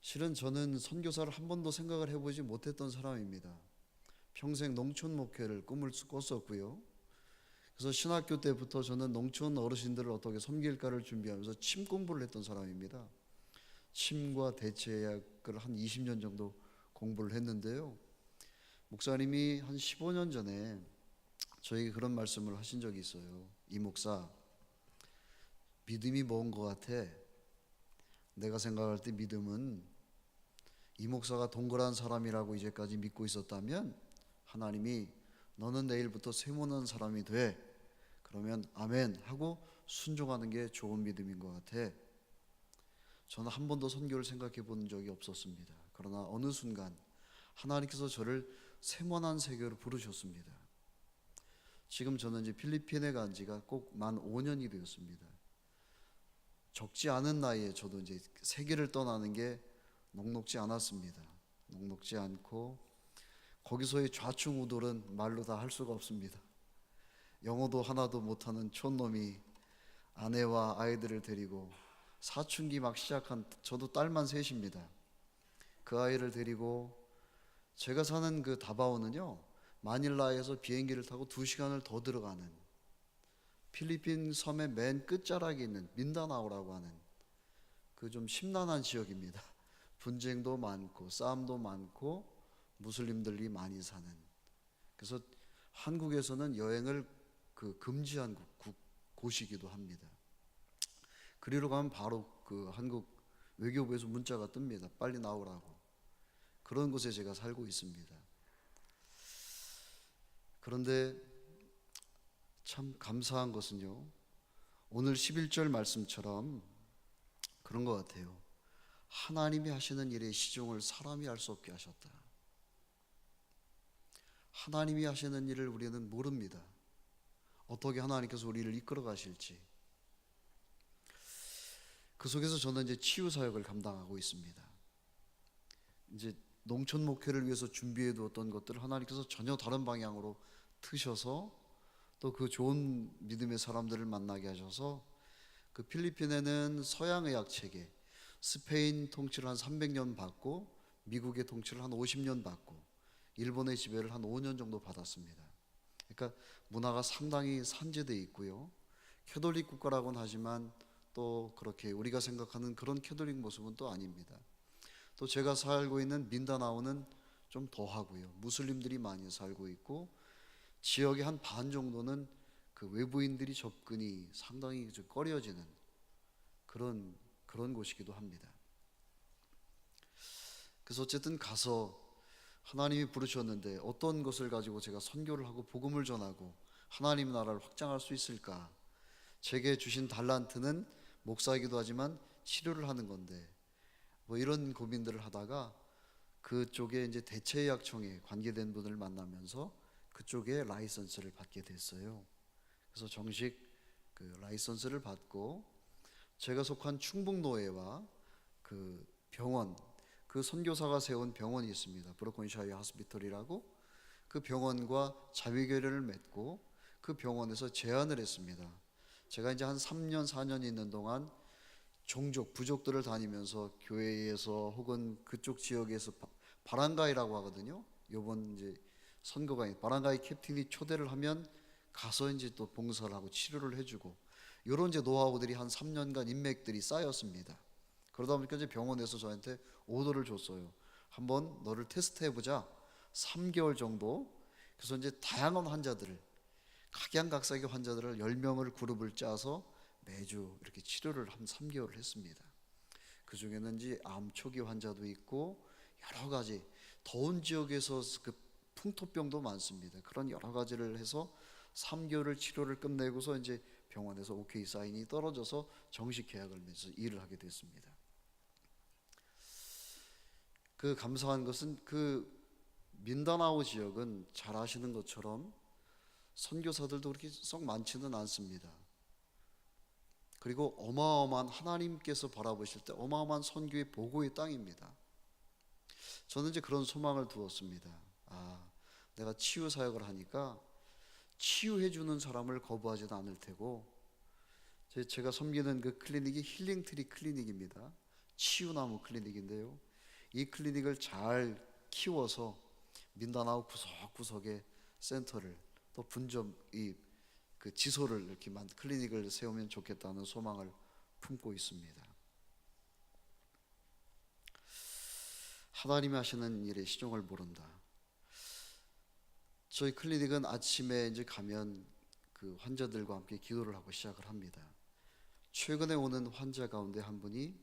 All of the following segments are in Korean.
실은 저는 선교사를 한 번도 생각을 해보지 못했던 사람입니다. 평생 농촌 목회를 꿈을 꿨었고요. 그래서 신학교 때부터 저는 농촌 어르신들을 어떻게 섬길까를 준비하면서 침 공부를 했던 사람입니다. 침과 대체약을 한 20년 정도 공부를 했는데요. 목사님이 한 15년 전에 저에게 그런 말씀을 하신 적이 있어요. 이 목사, 믿음이 뭔 것 같아? 내가 생각할 때 믿음은 이 목사가 동그란 사람이라고 이제까지 믿고 있었다면 하나님이 너는 내일부터 세모난 사람이 돼. 그러면 아멘 하고 순종하는 게 좋은 믿음인 것 같아. 저는 한 번도 선교를 생각해 본 적이 없었습니다. 그러나 어느 순간 하나님께서 저를 세모난 세계로 부르셨습니다. 지금 저는 이제 필리핀에 간 지가 꼭 만 5년이 되었습니다. 적지 않은 나이에 저도 이제 세계를 떠나는 게 녹록지 않았습니다. 녹록지 않고 거기서의 좌충우돌은 말로 다 할 수가 없습니다. 영어도 하나도 못하는 촌놈이 아내와 아이들을 데리고 사춘기 막 시작한, 저도 딸만 셋입니다. 그 아이를 데리고 제가 사는 그 다바오는요, 마닐라에서 비행기를 타고 2시간을 더 들어가는 필리핀 섬의 맨 끝자락에 있는 민다나오라고 하는 그 좀 심란한 지역입니다. 분쟁도 많고 싸움도 많고 무슬림들이 많이 사는, 그래서 한국에서는 여행을 금지한 곳이기도 합니다. 그리로 가면 바로 그 한국 외교부에서 문자가 뜹니다. 빨리 나오라고. 그런 곳에 제가 살고 있습니다. 그런데 참 감사한 것은요, 오늘 11절 말씀처럼 그런 것 같아요. 하나님이 하시는 일의 시종을 사람이 알 수 없게 하셨다. 하나님이 하시는 일을 우리는 모릅니다. 어떻게 하나님께서 우리를 이끌어 가실지. 그 속에서 저는 이제 치유 사역을 감당하고 있습니다. 이제 농촌 목회를 위해서 준비해 두었던 것들을 하나님께서 전혀 다른 방향으로 트셔서 또 그 좋은 믿음의 사람들을 만나게 하셔서, 그 필리핀에는 서양의학 체계, 스페인 통치를 한 300년 받고 미국의 통치를 한 50년 받고 일본의 지배를 한 5년 정도 받았습니다. 그러니까 문화가 상당히 산재되어 있고요. 캐톨릭 국가라고는 하지만 또 그렇게 우리가 생각하는 그런 캐톨릭 모습은 또 아닙니다. 또 제가 살고 있는 민다나오는 좀 더하고요. 무슬림들이 많이 살고 있고 지역의 한 반 정도는 그 외부인들이 접근이 상당히 좀 꺼려지는 그런 곳이기도 합니다. 그래서 어쨌든 가서 하나님이 부르셨는데 어떤 것을 가지고 제가 선교를 하고 복음을 전하고 하나님 나라를 확장할 수 있을까? 제게 주신 달란트는 목사이기도 하지만 치료를 하는 건데 뭐 이런 고민들을 하다가 그쪽에 이제 대체의학청에 관계된 분을 만나면서 그쪽에 라이선스를 받게 됐어요. 그래서 정식 그 라이선스를 받고 제가 속한 충북노회와 그 병원, 그 선교사가 세운 병원이 있습니다. 브로콘샤이 하스피털이라고. 그 병원과 자위교회를 맺고 그 병원에서 제안을 했습니다. 제가 이제 한 3년 4년 있는 동안 종족, 부족들을 다니면서 교회에서 혹은 그쪽 지역에서 바란가이라고 하거든요. 요번 이제 선거가 바란가이 캡틴이 초대를 하면 가서 이제 또 봉사를 하고 치료를 해주고 이런 이제 노하우들이 한 3년간 인맥들이 쌓였습니다. 그러다 보니까 이제 병원에서 저한테 오더를 줬어요. 한번 너를 테스트해보자. 3개월 정도. 그래서 이제 다양한 환자들을, 각양각색의 환자들을 10명을 그룹을 짜서 매주 이렇게 치료를 한 3개월을 했습니다. 그 중에는 이제 암 초기 환자도 있고 여러 가지 더운 지역에서 그 풍토병도 많습니다. 그런 여러 가지를 해서 3개월을 치료를 끝내고서 이제 병원에서 오케이 사인이 떨어져서 정식 계약을 맺어서 일을 하게 됐습니다. 그 감사한 것은 그 민다나오 지역은 잘 아시는 것처럼 선교사들도 그렇게 썩 많지는 않습니다. 그리고 어마어마한, 하나님께서 바라보실 때 어마어마한 선교의 보고의 땅입니다. 저는 이제 그런 소망을 두었습니다. 내가 치유 사역을 하니까 치유해 주는 사람을 거부하지도 않을 테고, 제가 섬기는 그 클리닉이 힐링트리 클리닉입니다. 치유나무 클리닉인데요. 이 클리닉을 잘 키워서 민다나오 구석구석에 센터를 또 분점 그 지소를 이렇게 클리닉을 세우면 좋겠다는 소망을 품고 있습니다. 하나님이 하시는 일의 시종을 모른다. 저희 클리닉은 아침에 이제 가면 그 환자들과 함께 기도를 하고 시작을 합니다. 최근에 오는 환자 가운데 한 분이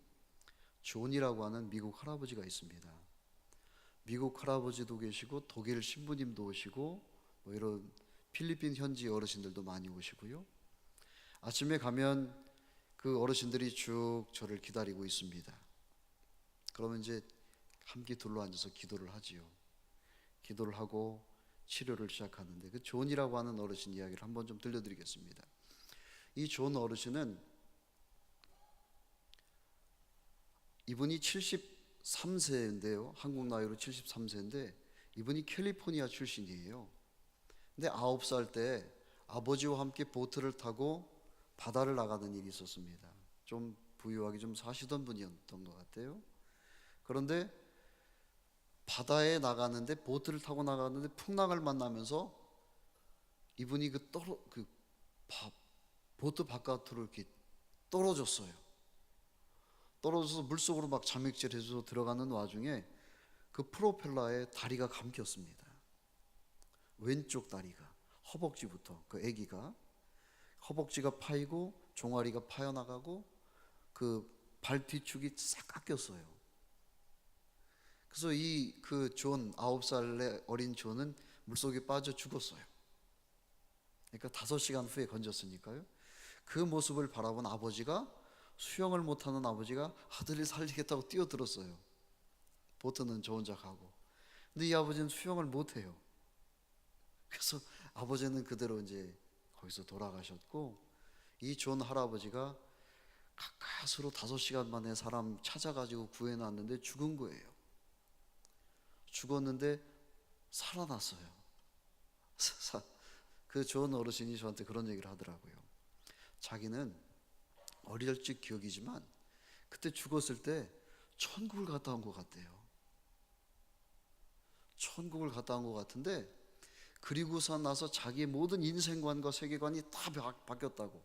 존이라고 하는 미국 할아버지가 있습니다. 미국 할아버지도 계시고 독일 신부님도 오시고 뭐 이런 필리핀 현지 어르신들도 많이 오시고요. 아침에 가면 그 어르신들이 쭉 저를 기다리고 있습니다. 그러면 이제 함께 둘러앉아서 기도를 하지요. 기도를 하고 치료를 시작하는데 그 존이라고 하는 어르신 이야기를 한번 좀 들려드리겠습니다. 이 존 어르신은 이분이 73세인데요. 한국 나이로 73세인데 이분이 캘리포니아 출신이에요. 근데 9살 때 아버지와 함께 보트를 타고 바다를 나가는 일이 있었습니다. 좀 부유하게 좀 사시던 분이었던 것 같아요. 그런데 바다에 나가는데 보트를 타고 나가는데 풍랑을 만나면서 이분이 보트 바깥으로 이렇게 떨어졌어요. 떨어져서 물속으로 막 잠익질해서 들어가는 와중에 그 프로펠러에 다리가 감겼습니다. 왼쪽 다리가 허벅지부터 그 아기가 허벅지가 파이고 종아리가 파여나가고 그 발 뒤축이 싹 깎였어요. 그래서 이 그 존 9살의 어린 존은 물속에 빠져 죽었어요. 그러니까 5시간 후에 건졌으니까요. 그 모습을 바라본 아버지가 수영을 못하는 아버지가 아들을 살리겠다고 뛰어들었어요. 보트는 저 혼자 가고. 근데 이 아버지는 수영을 못해요. 그래서 아버지는 그대로 이제 거기서 돌아가셨고 이 존 할아버지가 가까스로 5시간 만에 사람 찾아가지고 구해놨는데 죽은 거예요. 죽었는데 살아났어요. 그 존 어르신이 저한테 그런 얘기를 하더라고요. 자기는 어릴 적 기억이지만 그때 죽었을 때 천국을 갔다 온 것 같대요. 천국을 갔다 온 것 같은데 그리고서 나서 자기의 모든 인생관과 세계관이 다 바뀌었다고.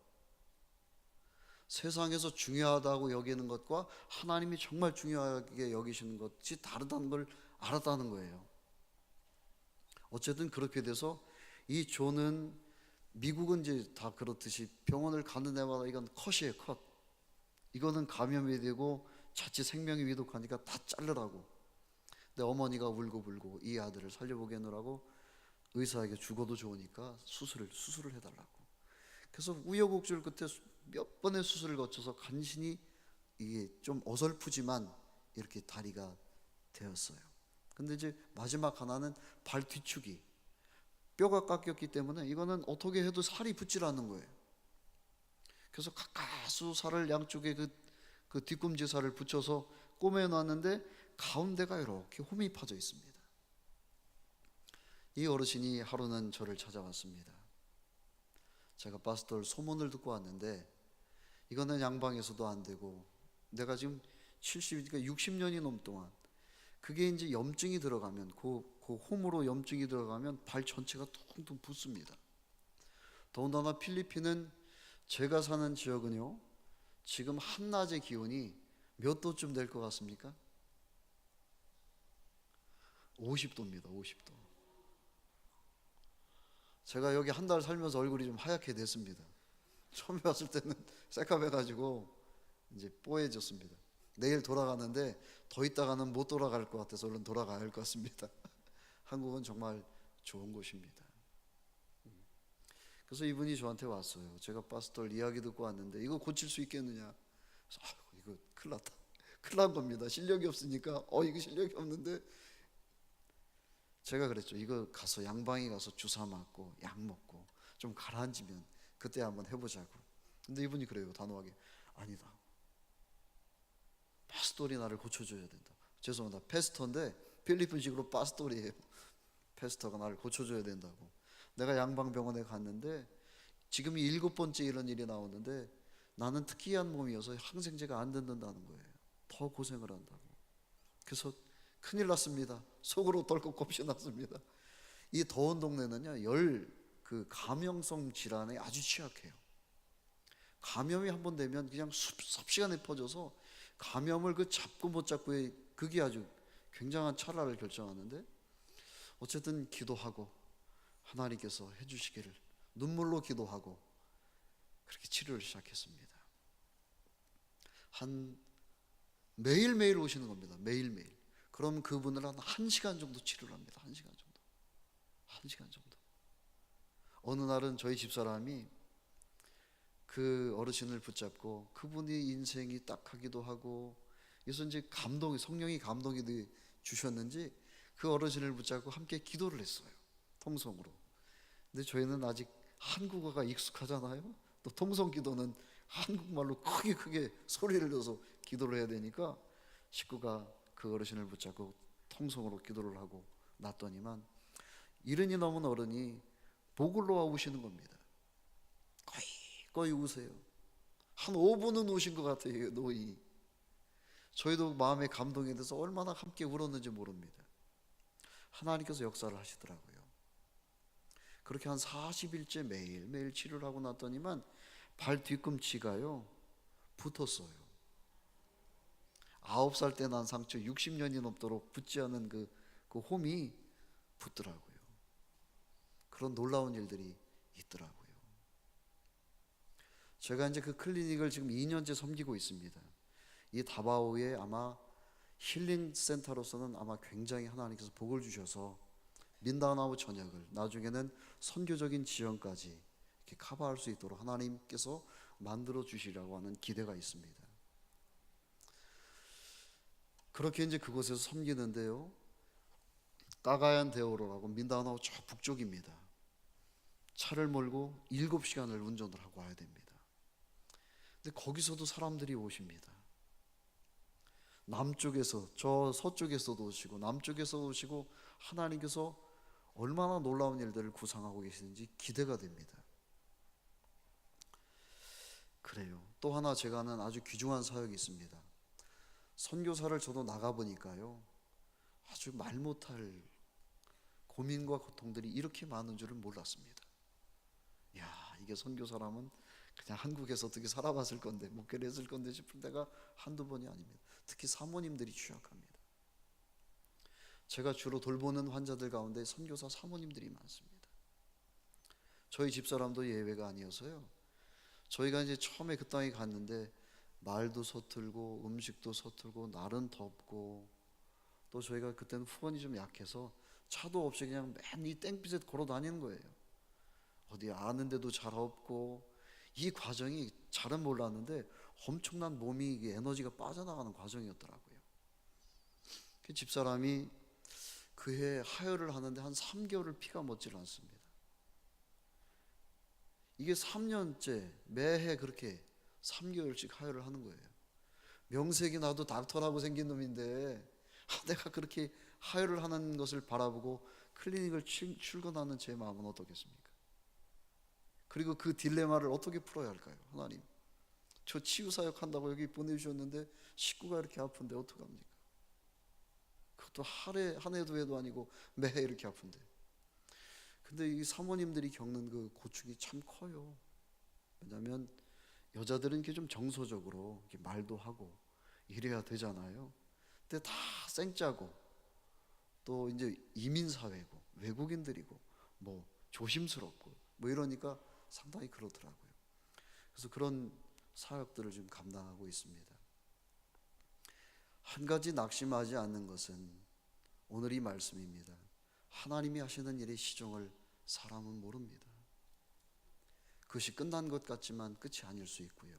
세상에서 중요하다고 여기는 것과 하나님이 정말 중요하게 여기시는 것이 다르다는 걸 알았다는 거예요. 어쨌든 그렇게 돼서 이 존은 미국은 이제 다 그렇듯이 병원을 가는 데마다 이건 컷이에요, 컷. 이거는 감염이 되고 자칫 생명이 위독하니까 다 자르라고. 근데 어머니가 울고불고 이 아들을 살려보겠노라고 의사에게 죽어도 좋으니까 수술을 해달라고. 그래서 우여곡절 끝에 몇 번의 수술을 거쳐서 간신히 이게 좀 어설프지만 이렇게 다리가 되었어요. 근데 이제 마지막 하나는 발 뒤축이 뼈가 깎였기 때문에 이거는 어떻게 해도 살이 붙질 않는 거예요. 그래서 가까스 살을 양쪽에 그 뒤꿈치 살을 붙여서 꼬매놨는데 가운데가 이렇게 홈이 파져 있습니다. 이 어르신이 하루는 저를 찾아왔습니다. 제가 파스토를 소문을 듣고 왔는데 이거는 양방에서도 안 되고 내가 지금 60년이 넘 동안 그게 이제 염증이 들어가면 그 홈으로 염증이 들어가면 발 전체가 퉁퉁 붓습니다. 더군다나 필리핀은 제가 사는 지역은요 지금 한낮의 기온이 몇 도쯤 될 것 같습니까? 50도입니다. 50도. 제가 여기 한 달 살면서 얼굴이 좀 하얗게 됐습니다. 처음에 왔을 때는 새까매가지고 이제 뽀얘졌습니다. 내일 돌아가는데 더 있다가는 못 돌아갈 것 같아서 얼른 돌아가야 할 것 같습니다. 한국은 정말 좋은 곳입니다. 그래서 이분이 저한테 왔어요. 제가 파스토를 이야기 듣고 왔는데 이거 고칠 수 있겠느냐? 그래서 이거 큰일 났다. 큰일 난 겁니다. 실력이 없으니까 이거 실력이 없는데 제가 그랬죠. 이거 가서 양방에 가서 주사 맞고 약 먹고 좀 가라앉으면 그때 한번 해보자고. 근데 이분이 그래요. 단호하게 아니다. 파스토리 나를 고쳐줘야 된다. 죄송합니다. 페스터인데 필리핀식으로 파스토리예요. 페스터가 나를 고쳐줘야 된다고. 내가 양방병원에 갔는데 지금이 7번째 이런 일이 나오는데 나는 특이한 몸이어서 항생제가 안 듣는다는 거예요. 더 고생을 한다고. 그래서 큰일 났습니다. 속으로 덜컥 겁이 났습니다. 이 더운 동네는요, 그 감염성 질환에 아주 취약해요. 감염이 한번 되면 그냥 삽시간에 퍼져서 감염을 그 잡고 못 잡고의 그게 아주 굉장한 찰나를 결정하는데, 어쨌든 기도하고 하나님께서 해주시기를 눈물로 기도하고 그렇게 치료를 시작했습니다. 매일매일 오시는 겁니다. 매일매일. 그럼 그분을 한 1시간 정도 치료를 합니다. 1시간 정도. 1시간 정도. 어느 날은 저희 집사람이 그 어르신을 붙잡고 그분이 인생이 딱하기도 하고, 그래서 이제 성령이 감동이 주셨는지 그 어르신을 붙잡고 함께 기도를 했어요. 통성으로. 근데 저희는 아직 한국어가 익숙하잖아요. 또 통성 기도는 한국말로 크게 소리를 내서 기도를 해야 되니까 식구가 그 어르신을 붙잡고 통성으로 기도를 하고 놨더니만, 70이 넘은 어른이 목을 놓아 우시는 겁니다. 거의 우세요. 한 5분은 우신 것 같아요. 노인이. 저희도 마음의 감동에 대해서 얼마나 함께 울었는지 모릅니다. 하나님께서 역사를 하시더라고요. 그렇게 한 40일째 매일 치료를 하고 났더니만 발 뒤꿈치가요 붙었어요. 9살 때 난 상처 60년이 넘도록 붙지 않은 그 홈이 붙더라고요. 그런 놀라운 일들이 있더라고요. 제가 이제 그 클리닉을 지금 2년째 섬기고 있습니다. 이 다바오의 아마 힐링 센터로서는 아마 굉장히 하나님께서 복을 주셔서 민다나오 전역을, 나중에는 선교적인 지형까지 이렇게 커버할 수 있도록 하나님께서 만들어 주시라고 하는 기대가 있습니다. 그렇게 이제 그곳에서 섬기는데요, 까가얀 데오로라고 민다나오 저 북쪽입니다. 차를 몰고 7시간을 운전을 하고 와야 됩니다. 근데 거기서도 사람들이 오십니다. 남쪽에서, 저 서쪽에서도 오시고 남쪽에서 오시고, 하나님께서 얼마나 놀라운 일들을 구상하고 계시는지 기대가 됩니다. 그래요. 또 하나 제가 하는 아주 귀중한 사역이 있습니다. 선교사를 저도 나가보니까요, 아주 말 못할 고민과 고통들이 이렇게 많은 줄은 몰랐습니다. 이게 선교사라면 그냥 한국에서 어떻게 살아봤을 건데, 목회를 했을 건데 싶을 때가 한두 번이 아닙니다. 특히 사모님들이 취약합니다. 제가 주로 돌보는 환자들 가운데 선교사 사모님들이 많습니다. 저희 집사람도 예외가 아니어서요, 저희가 이제 처음에 그 땅에 갔는데 말도 서툴고 음식도 서툴고 날은 덥고, 또 저희가 그때는 후원이 좀 약해서 차도 없이 그냥 맨 이 땡빛에 걸어 다니는 거예요. 어디 아는 데도 잘 없고, 이 과정이 잘은 몰랐는데 엄청난 몸이 에너지가 빠져나가는 과정이었더라고요. 그 집사람이 그해 하혈을 하는데 한 3개월을 피가 멎질 않습니다. 이게 3년째 매해 그렇게 3개월씩 하혈을 하는 거예요. 명색이 나도 닥터라고 생긴 놈인데 내가 그렇게 하혈을 하는 것을 바라보고 클리닉을 출근하는 제 마음은 어떻겠습니까? 그리고 그 딜레마를 어떻게 풀어야 할까요? 하나님, 저 치유사역 한다고 여기 보내주셨는데 식구가 이렇게 아픈데 어떡합니까? 그것도 한 해 두 해도 아니고 매해 이렇게 아픈데. 근데 이 사모님들이 겪는 그 고충이 참 커요. 왜냐하면 여자들은 이렇게 좀 정서적으로 이렇게 말도 하고 이래야 되잖아요. 근데 다 쌩짜고, 또 이제 이민사회고 외국인들이고 뭐 조심스럽고 뭐 이러니까 상당히 그렇더라고요. 그래서 그런 사역들을 좀 감당하고 있습니다. 한 가지 낙심하지 않는 것은 오늘 이 말씀입니다. 하나님이 하시는 일의 시종을 사람은 모릅니다. 그것이 끝난 것 같지만 끝이 아닐 수 있고요,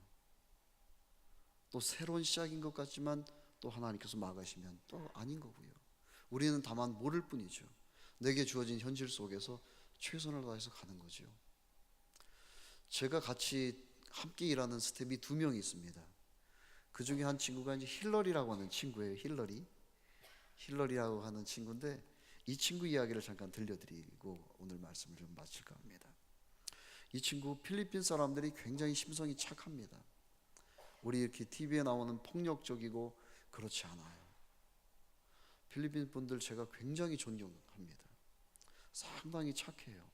또 새로운 시작인 것 같지만 또 하나님께서 막으시면 또 아닌 거고요. 우리는 다만 모를 뿐이죠. 내게 주어진 현실 속에서 최선을 다해서 가는 거죠. 제가 같이 함께 일하는 스텝이 2명이 있습니다. 그 중에 한 친구가 이제 힐러리라고 하는 친구예요. 힐러리라고 하는 친구인데, 이 친구 이야기를 잠깐 들려드리고 오늘 말씀을 좀 마칠까 합니다. 이 친구 필리핀 사람들이 굉장히 심성이 착합니다. 우리 이렇게 TV에 나오는 폭력적이고 그렇지 않아요. 필리핀 분들 제가 굉장히 존경합니다. 상당히 착해요.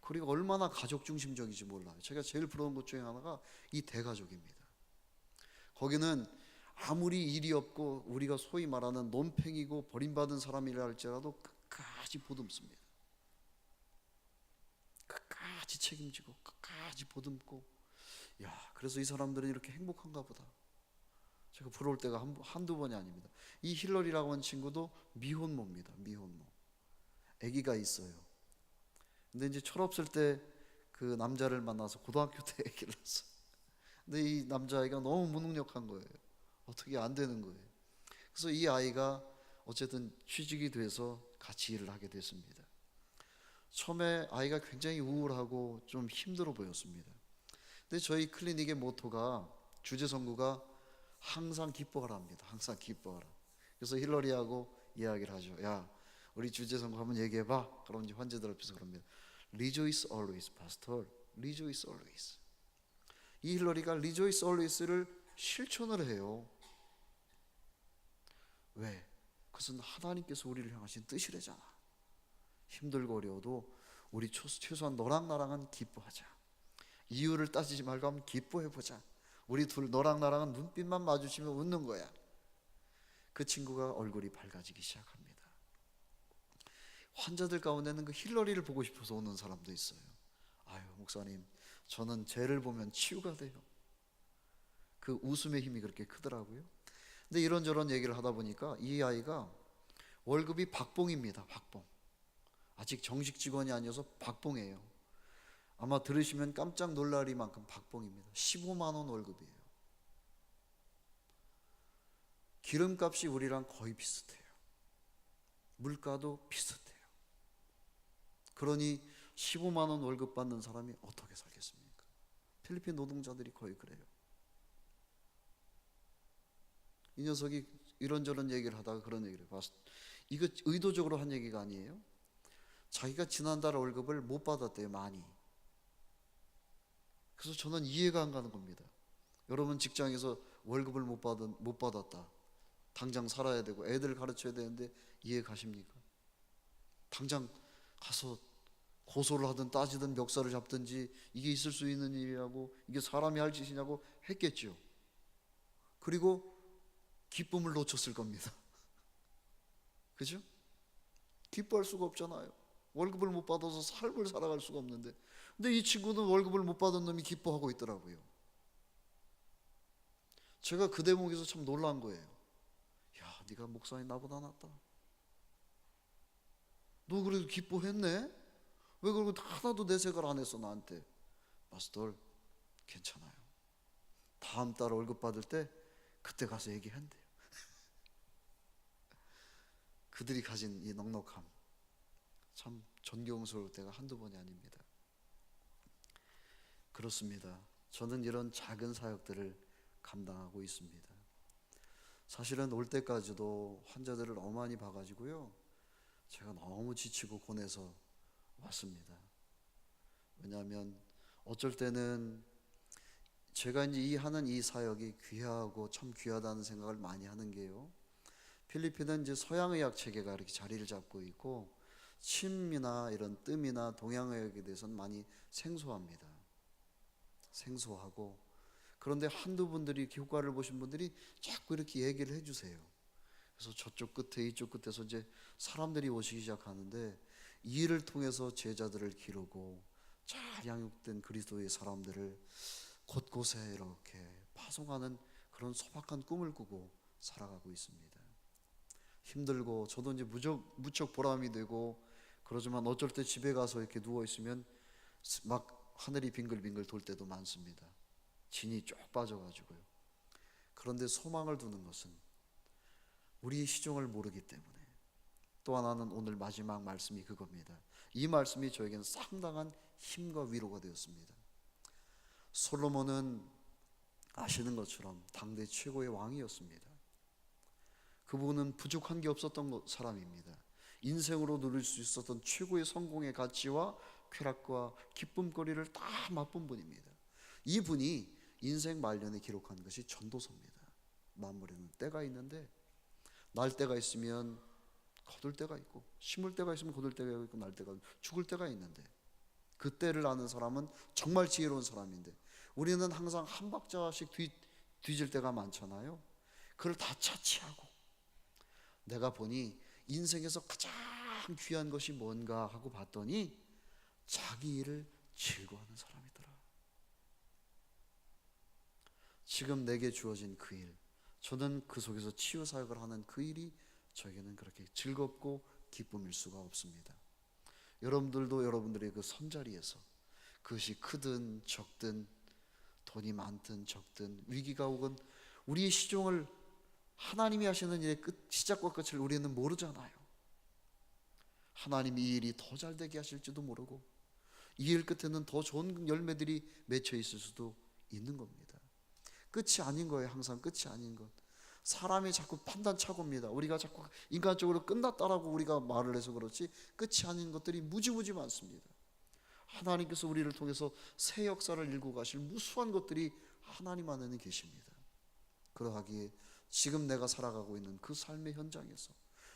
그리고 얼마나 가족 중심적인지 몰라요. 제가 제일 부러운 것 중에 하나가 이 대가족입니다. 거기는 아무리 일이 없고 우리가 소위 말하는 논팽이고 버림받은 사람이라 할지라도 끝까지 보듬습니다. 끝까지 책임지고 끝까지 보듬고, 야, 그래서 이 사람들은 이렇게 행복한가 보다. 제가 부러울 때가 한두 번이 아닙니다. 이 힐러리라고 하는 친구도 미혼모입니다. 미혼모. 아기가 있어요. 근데 이제 철없을 때 그 남자를 만나서 고등학교 때 아기를 낳았어요. 근데 이 남자아이가 너무 무능력한 거예요. 어떻게 안 되는 거예요. 그래서 이 아이가 어쨌든 취직이 돼서 같이 일을 하게 됐습니다. 처음에 아이가 굉장히 우울하고 좀 힘들어 보였습니다. 근데 저희 클리닉의 모토가, 주제 선구가 항상 기뻐하라 합니다. 항상 기뻐하라. 그래서 힐러리하고 이야기를 하죠. 야, 우리 주제 선구 한번 얘기해봐. 그럼 이제 환자들 앞에서 그럽니다. Rejoice always, pastor. Rejoice always. 이 힐러리가 Rejoice always를 실천을 해요. 왜? 그것은 하나님께서 우리를 향하신 뜻이래잖아. 힘들고 어려워도 우리 최소한 너랑 나랑은 기뻐하자. 이유를 따지지 말고 한번 기뻐해보자. 우리 둘, 너랑 나랑은 눈빛만 마주치면 웃는 거야. 그 친구가 얼굴이 밝아지기 시작합니다. 환자들 가운데는 그 힐러리를 보고 싶어서 오는 사람도 있어요. 아유, 목사님, 저는 쟤를 보면 치유가 돼요. 그 웃음의 힘이 그렇게 크더라고요. 근데 이런저런 얘기를 하다 보니까 이 아이가 월급이 박봉입니다. 박봉. 아직 정식 직원이 아니어서 박봉이에요. 아마 들으시면 깜짝 놀랄 만큼 박봉입니다. 15만 원 월급이에요. 기름값이 우리랑 거의 비슷해요. 물가도 비슷해요. 그러니 15만 원 월급 받는 사람이 어떻게 살겠습니까? 필리핀 노동자들이 거의 그래요. 이 녀석이 이런저런 얘기를 하다가 그런 얘기를 해요. 이거 의도적으로 한 얘기가 아니에요. 자기가 지난달 월급을 못 받았대요. 많이. 그래서 저는 이해가 안 가는 겁니다. 여러분 직장에서 월급을 못 받았다. 당장 살아야 되고 애들 가르쳐야 되는데 이해 가십니까? 당장 가서 고소를 하든 따지든 멱살을 잡든지, 이게 있을 수 있는 일이라고, 이게 사람이 할 짓이냐고 했겠죠. 그리고 기쁨을 놓쳤을 겁니다. 그죠? 기뻐할 수가 없잖아요. 월급을 못 받아서 삶을 살아갈 수가 없는데. 근데 이 친구는 월급을 못 받은 놈이 기뻐하고 있더라고요. 제가 그 대목에서 참 놀란 거예요. 야, 네가 목사님 나보다 낫다. 너 그래도 기뻐했네? 왜 그러고 하나도 내색을 안 했어 나한테? 마스터, 괜찮아요. 다음 달 월급 받을 때 그때 가서 얘기한대요. 그들이 가진 이 넉넉함, 참 존경스러울 때가 한두 번이 아닙니다. 그렇습니다. 저는 이런 작은 사역들을 감당하고 있습니다. 사실은 올 때까지도 환자들을 어만히 봐가지고요, 제가 너무 지치고 고뇌서 왔습니다. 왜냐하면 어쩔 때는 제가 이제 하는 이 사역이 귀하고 참 귀하다는 생각을 많이 하는 게요, 필리핀은 이제 서양의학 체계가 이렇게 자리를 잡고 있고 침이나 이런 뜸이나 동양의학에 대해서는 많이 생소합니다. 생소하고, 그런데 한두 분들이 효과를 보신 분들이 자꾸 이렇게 얘기를 해주세요. 그래서 저쪽 끝에 이쪽 끝에서 이제 사람들이 오시기 시작하는데, 이 일을 통해서 제자들을 기르고 잘 양육된 그리스도의 사람들을 곳곳에 이렇게 파송하는 그런 소박한 꿈을 꾸고 살아가고 있습니다. 힘들고 저도 이제 무척 보람이 되고 그러지만 어쩔 때 집에 가서 이렇게 누워 있으면 막 하늘이 빙글빙글 돌 때도 많습니다. 진이 쭉 빠져가지고요. 그런데 소망을 두는 것은 우리의 시종을 모르기 때문에. 또 하나는 오늘 마지막 말씀이 그겁니다. 이 말씀이 저에게는 상당한 힘과 위로가 되었습니다. 솔로몬은 아시는 것처럼 당대 최고의 왕이었습니다. 그분은 부족한 게 없었던 사람입니다. 인생으로 누릴 수 있었던 최고의 성공의 가치와 쾌락과 기쁨거리를 다 맛본 분입니다. 이분이 인생 말년에 기록한 것이 전도서입니다. 만물에는 때가 있는데 날 때가 있으면 거둘 때가 있고, 심을 때가 있으면 거둘 때가 있고, 날 때가 죽을 때가 있는데, 그 때를 아는 사람은 정말 지혜로운 사람인데, 우리는 항상 한 박자씩 뒤질 때가 많잖아요. 그걸 다 차치하고 내가 보니 인생에서 가장 귀한 것이 뭔가 하고 봤더니 자기 일을 즐거워하는 사람이더라. 지금 내게 주어진 그 일, 저는 그 속에서 치유 사역을 하는 그 일이 저에게는 그렇게 즐겁고 기쁨일 수가 없습니다. 여러분들도 여러분들의 그 선자리에서 그것이 크든 적든, 돈이 많든 적든, 위기가 오건, 우리의 시종을, 하나님이 하시는 일의 시작과 끝을 우리는 모르잖아요. 하나님이 이 일이 더 잘 되게 하실지도 모르고, 이 일 끝에는 더 좋은 열매들이 맺혀 있을 수도 있는 겁니다. 끝이 아닌 거예요. 항상 끝이 아닌 것. 사람이 자꾸 판단착오입니다. 우리가 자꾸 인간적으로 끝났다라고 우리가 말을 해서 그렇지, 끝이 아닌 것들이 무지무지 많습니다. 하나님께서 우리를 통해서 새 역사를 일구 가실 무수한 것들이 하나님 안에는 계십니다. 그러하기에 지금 내가 살아가고 있는 그 삶의 현장에서,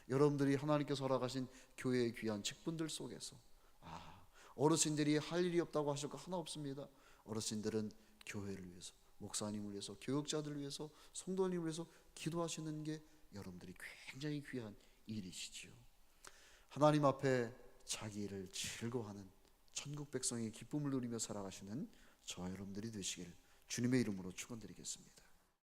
여러분들이 하나님께서 허락하신 교회의 귀한 직분들 속에서, 어르신들이 할 일이 없다고 하실 거 하나 없습니다. 어르신들은 교회를 위해서, 목사님을 위해서, 교육자들을 위해서, 성도님을 위해서 기도하시는 게 여러분들이 굉장히 귀한 일이시지요. 하나님 앞에 자기 일을 즐거워하는 천국 백성의 기쁨을 누리며 살아가시는 저와 여러분들이 되시길 주님의 이름으로 축원드리겠습니다.